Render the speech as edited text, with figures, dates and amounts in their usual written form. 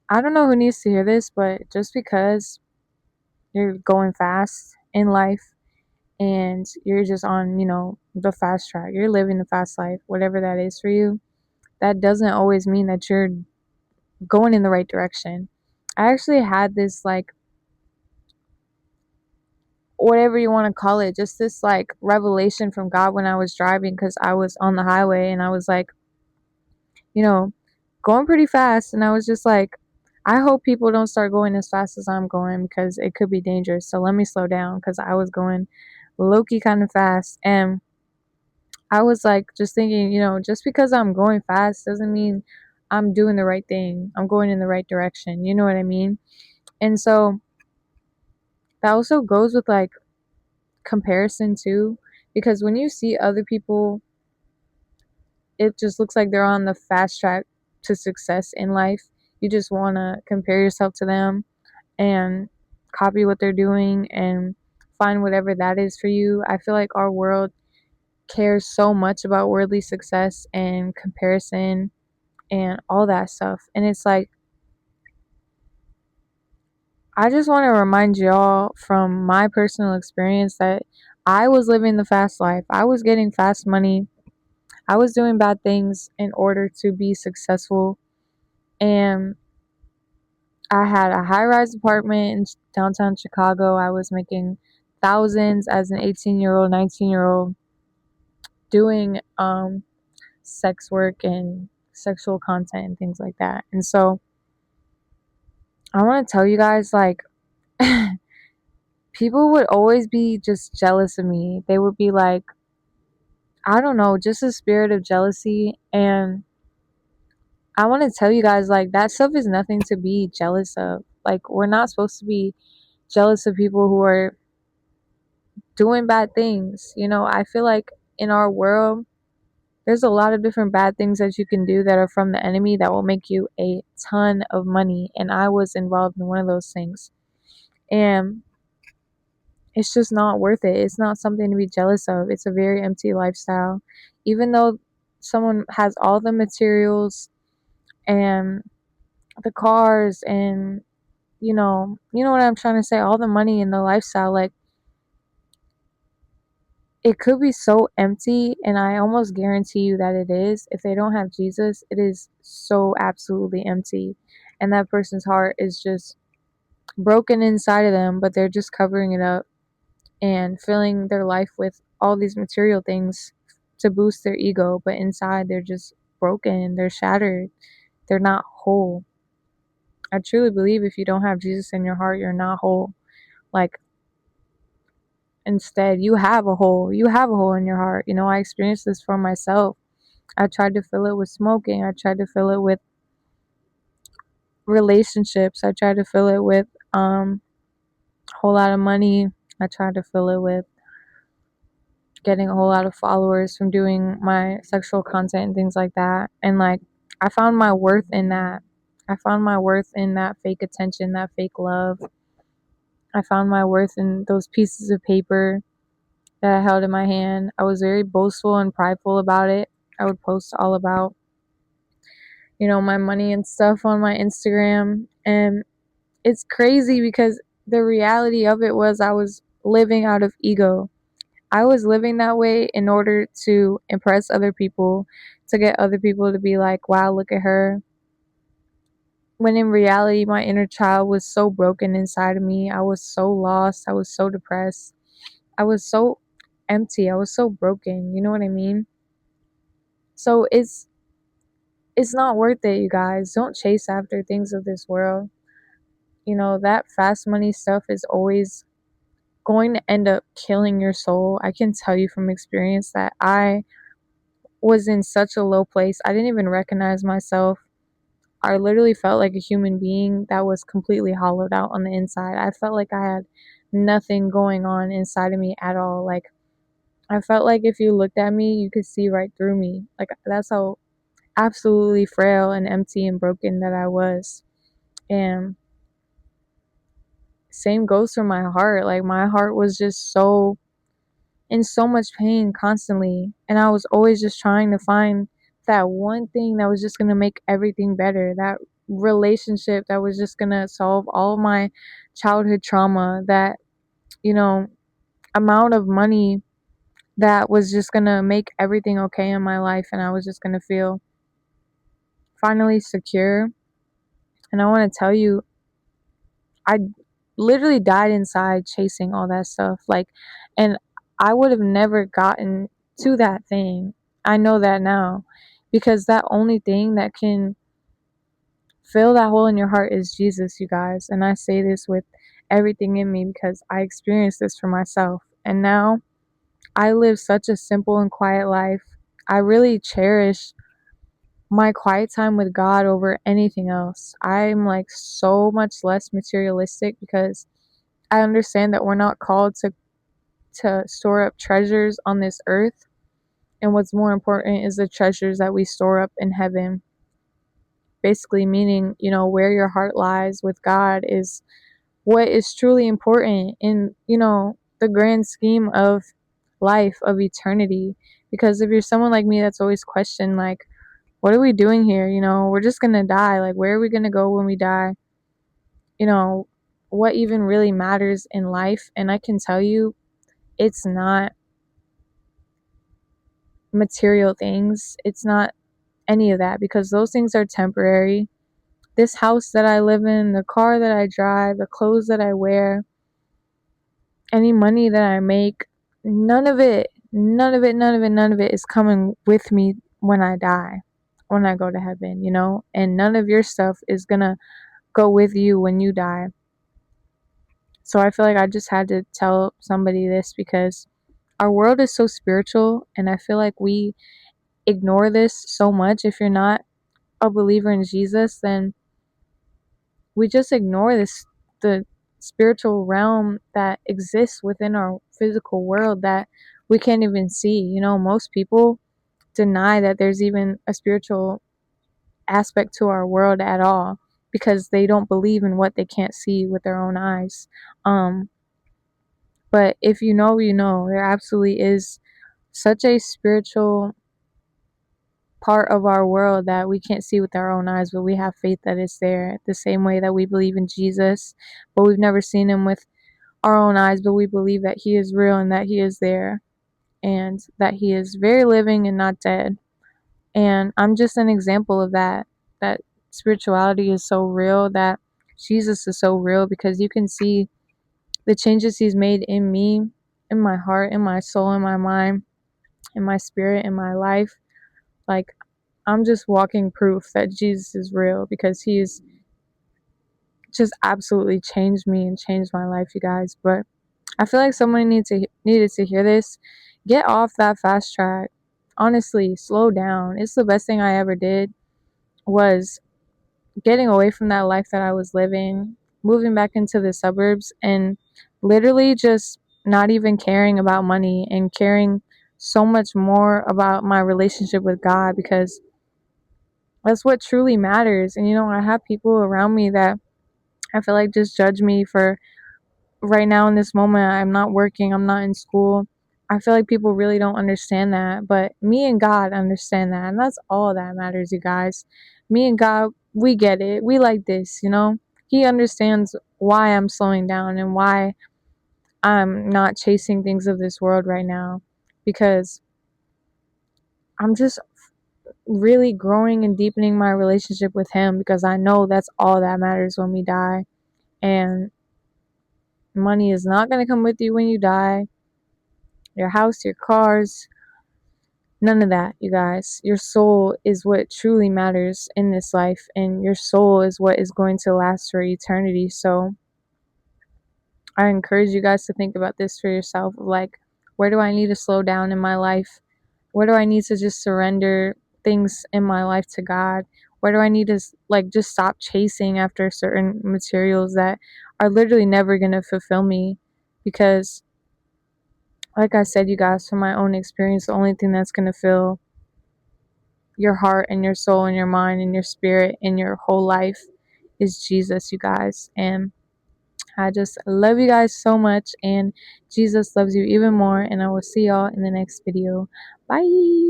I don't know who needs to hear this, but just because you're going fast in life and you're just on, the fast track, you're living the fast life, whatever that is for you, that doesn't always mean that you're going in the right direction. I actually had this, like, whatever you want to call it, just this like revelation from God when I was driving, because I was on the highway and I was like, you know, going pretty fast. And I was just like, I hope people don't start going as fast as I'm going because it could be dangerous. So let me slow down, because I was going low key kind of fast. And I was like, just thinking, just because I'm going fast doesn't mean I'm doing the right thing. I'm going in the right direction. You know what I mean? And so that also goes with like comparison too, because when you see other people, it just looks like they're on the fast track to success in life. You just want to compare yourself to them and copy what they're doing and find whatever that is for you. I feel like our world cares so much about worldly success and comparison and all that stuff. And it's like, I just want to remind y'all from my personal experience that I was living the fast life. I was getting fast money. I was doing bad things in order to be successful. And I had a high rise apartment in downtown Chicago. I was making thousands as an 18-year-old, 19-year-old, doing sex work and sexual content and things like that. And so I want to tell you guys, like, people would always be just jealous of me. They would be like, I don't know, just a spirit of jealousy. And I want to tell you guys, like, that stuff is nothing to be jealous of. Like, we're not supposed to be jealous of people who are doing bad things. I feel like in our world, there's a lot of different bad things that you can do that are from the enemy that will make you a ton of money. And I was involved in one of those things. And it's just not worth it. It's not something to be jealous of. It's a very empty lifestyle. Even though someone has all the materials and the cars and you know what I'm trying to say, all the money and the lifestyle, like, it could be so empty, and I almost guarantee you that it is. If they don't have Jesus, it is so absolutely empty. And that person's heart is just broken inside of them, but they're just covering it up and filling their life with all these material things to boost their ego, but inside they're just broken, they're shattered, they're not whole. I truly believe if you don't have Jesus in your heart, you're not whole. Like, instead, you have a hole in your heart. I experienced this for myself. I tried to fill it with smoking. I tried to fill it with relationships. I tried to fill it with a whole lot of money. I tried to fill it with getting a whole lot of followers from doing my sexual content and things like that. And like, I found my worth in that. I found my worth in that fake attention, that fake love. I found my worth in those pieces of paper that I held in my hand. I was very boastful and prideful about it. I would post all about, my money and stuff on my Instagram. And it's crazy because the reality of it was I was living out of ego. I was living that way in order to impress other people, to get other people to be like, wow, look at her. When in reality, my inner child was so broken inside of me. I was so lost. I was so depressed. I was so empty. I was so broken. You know what I mean? So it's not worth it, you guys. Don't chase after things of this world. That fast money stuff is always going to end up killing your soul. I can tell you from experience that I was in such a low place. I didn't even recognize myself. I literally felt like a human being that was completely hollowed out on the inside. I felt like I had nothing going on inside of me at all. Like, I felt like if you looked at me, you could see right through me. Like, that's how absolutely frail and empty and broken that I was. And same goes for my heart. Like, my heart was just so in so much pain constantly, and I was always just trying to find that one thing that was just going to make everything better, that relationship that was just gonna solve all of my childhood trauma, that, you know, amount of money that was just gonna make everything okay in my life, and I was just gonna feel finally secure. And I want to tell you, I literally died inside chasing all that stuff. Like, and I would have never gotten to that thing. I know that now, because that only thing that can fill that hole in your heart is Jesus, you guys. And I say this with everything in me because I experienced this for myself. And now I live such a simple and quiet life. I really cherish my quiet time with God over anything else. I'm like so much less materialistic because I understand that we're not called to store up treasures on this earth, and what's more important is the treasures that we store up in heaven. Basically meaning, you know, where your heart lies with God is what is truly important in, you know, the grand scheme of life, of eternity. Because if you're someone like me that's always questioned, like, what are we doing here? You know, we're just gonna die. Like, where are we gonna go when we die? You know, what even really matters in life? And I can tell you, it's not material things. It's not any of that, because those things are temporary. This house that I live in, the car that I drive, the clothes that I wear, any money that I make, none of it, none of it is coming with me when I die, when I go to heaven, you know? And none of your stuff is gonna go with you when you die. So I feel like I just had to tell somebody this, because our world is so spiritual, and I feel like we ignore this so much. If you're not a believer in Jesus, then we just ignore the spiritual realm that exists within our physical world that we can't even see. You know, most people deny that there's even a spiritual aspect to our world at all, because they don't believe in what they can't see with their own eyes. But if you know, you know, there absolutely is such a spiritual part of our world that we can't see with our own eyes, but we have faith that it's there. The same way that we believe in Jesus, but we've never seen him with our own eyes, but we believe that he is real and that he is there, and that he is very living and not dead. And I'm just an example of that. That spirituality is so real, that Jesus is so real, because you can see the changes he's made in me, in my heart, in my soul, in my mind, in my spirit, in my life. Like, I'm just walking proof that Jesus is real, because he's just absolutely changed me and changed my life, you guys. But I feel like someone needed to hear this. Get off that fast track. Honestly, slow down. It's the best thing I ever did, was getting away from that life that I was living, moving back into the suburbs, and literally just not even caring about money, and caring so much more about my relationship with God, because that's what truly matters. And you know, I have people around me that I feel like just judge me for right now in this moment. I'm not working, I'm not in school. I feel like people really don't understand that, but me and God understand that, and that's all that matters, you guys. Me and God, we get it. We like this, you know? He understands why I'm slowing down and why I'm not chasing things of this world right now, because I'm just really growing and deepening my relationship with him, because I know that's all that matters when we die. And money is not going to come with you when you die. Your house, your cars, none of that, you guys. Your soul is what truly matters in this life, and your soul is what is going to last for eternity. So I encourage you guys to think about this for yourself. Like, where do I need to slow down in my life? Where do I need to just surrender things in my life to God? Where do I need to, like, just stop chasing after certain materials that are literally never going to fulfill me? Because, like I said, you guys, from my own experience, the only thing that's going to fill your heart and your soul and your mind and your spirit and your whole life is Jesus, you guys. And I just love you guys so much, and Jesus loves you even more. And I will see y'all in the next video. Bye.